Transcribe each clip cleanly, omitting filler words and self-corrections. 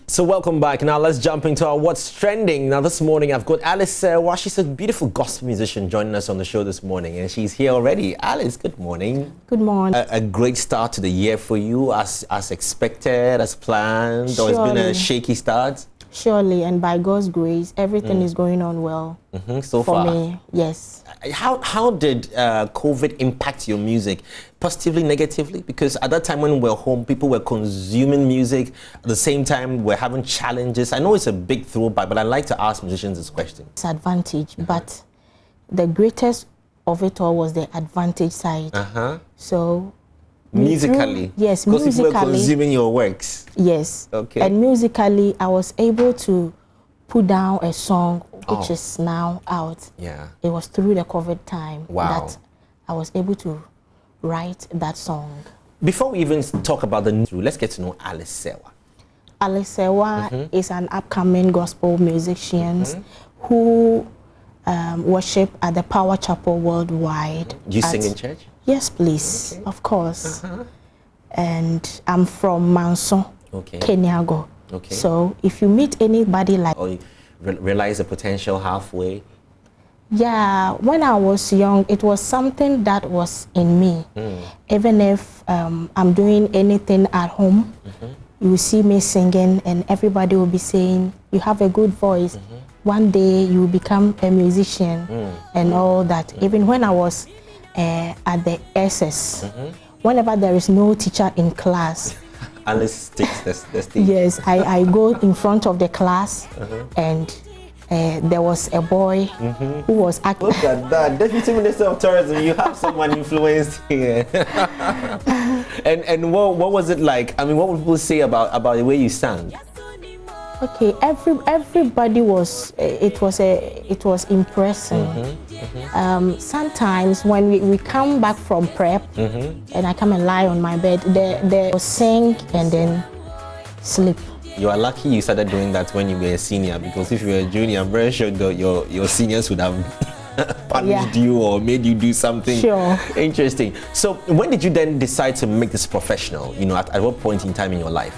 So welcome back. Now let's jump into our What's Trending. Now this morning I've got Alice Serwaa. She's a beautiful gospel musician joining us on the show this morning, and she's here already. Alice, good morning. Good morning. A great start to the year for you, as expected, as planned. Surely. Or it's been a shaky start? Surely, and by God's grace, everything is going on well. So for far. me, yes. How did COVID impact your music? Positively, negatively? Because at that time when we were home, people were consuming music. At the same time, we're having challenges. I know it's a big throwback, but I like to ask musicians this question. It's advantage, but the greatest of it all was the advantage side. So musically? Yes, musically. Because people were consuming your works? Yes. Okay. And musically, I was able to put down a song which is now out. Yeah. It was through the COVID time that I was able to write that song. Before we even talk about the new, let's get to know Alice Serwaa. Alice Serwaa is an upcoming gospel musician who worship at the Power Chapel worldwide. Do you sing in church? Yes, please. Of course. And I'm from Manson, Kenyago. So if you meet anybody like... Or you realize the potential halfway? Yeah, when I was young, it was something that was in me. Even if I'm doing anything at home, you will see me singing and everybody will be saying, you have a good voice. One day you will become a musician and all that. Even when I was at the SS, whenever there is no teacher in class, Alice takes the stage. Yes, I go in front of the class and there was a boy who was acting. Look at that, Deputy Minister of Tourism, you have someone influenced here. and what was it like? I mean, what would people say about the way you sang? Okay, everybody was, it was impressive. Sometimes when we come back from prep and I come and lie on my bed, they will sing and then sleep. You are lucky you started doing that when you were a senior, because if you were a junior, I'm very sure your seniors would have punished you or made you do something interesting. So when did you then decide to make this professional? You know, at what point in time in your life?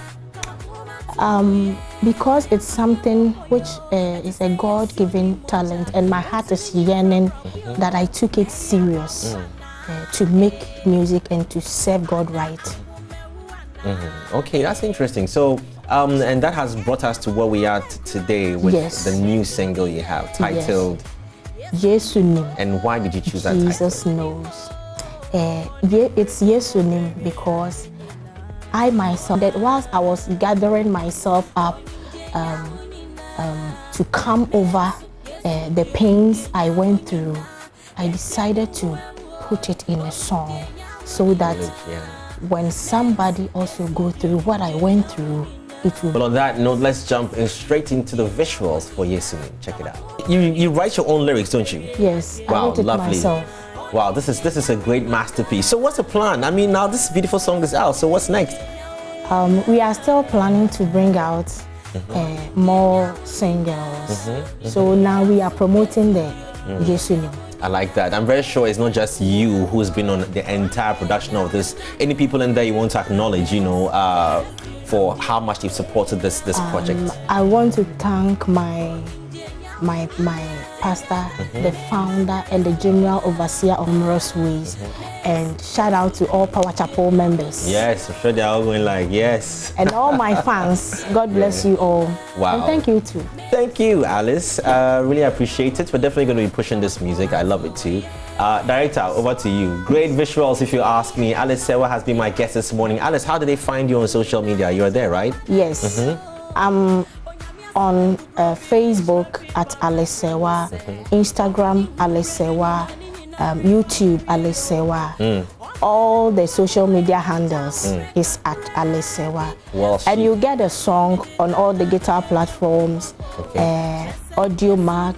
Because it's something which is a God-given talent, and my heart is yearning that I took it serious to make music and to serve God right. Okay, that's interesting. So, and that has brought us to where we are today with the new single you have titled Yesu Nim. And why did you choose that title? Jesus knows. It's Yesu Nim because I myself, that whilst I was gathering myself up to come over the pains I went through, I decided to put it in a song so that when somebody also go through what I went through, it will. Well, on that note, let's jump straight into the visuals for Yesu Nim. Check it out. You write your own lyrics, don't you? Yes, wow, I wrote it lovely. myself. Wow, this is a great masterpiece. So what's the plan? I mean, now this beautiful song is out, so what's next? We are still planning to bring out more singles. So now we are promoting the Yesu Nim. I like that. I'm very sure it's not just you who's been on the entire production of this. Any people in there you want to acknowledge, you know, for how much you've supported this project? I want to thank my pastor, the founder and the general overseer of numerous ways, and shout out to all Power Chapel members. Yes, I'm sure they're all going like, yes. And all my fans, God bless you all. Wow. And thank you too. Thank you, Alice. Really appreciate it. We're definitely going to be pushing this music. I love it too. Director, over to you. Great visuals, if you ask me. Alice Serwaa has been my guest this morning. Alice, how do they find you on social media? You're there, right? Yes. I'm on Facebook at Alice Serwaa, Instagram Alice Serwaa, YouTube Alice Serwaa. All the social media handles is at Alice Serwaa. Well, and you get a song on all the guitar platforms, Audio Mac,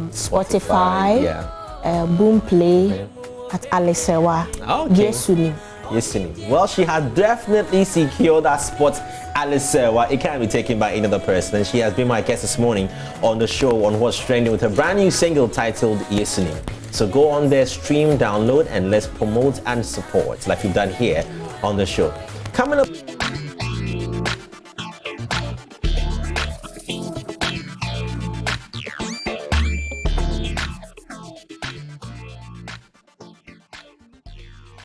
Spotify, Boomplay at Alice Serwaa. Yesu Nim. Yesu Nim. Well, she has definitely secured that spot. Alice Serwaa, it can't be taken by another person, and she has been my guest this morning on the show on What's Trending with a brand new single titled Yesu Nim. So go on there, stream, download, and let's promote and support like we've done here on the show. Coming up.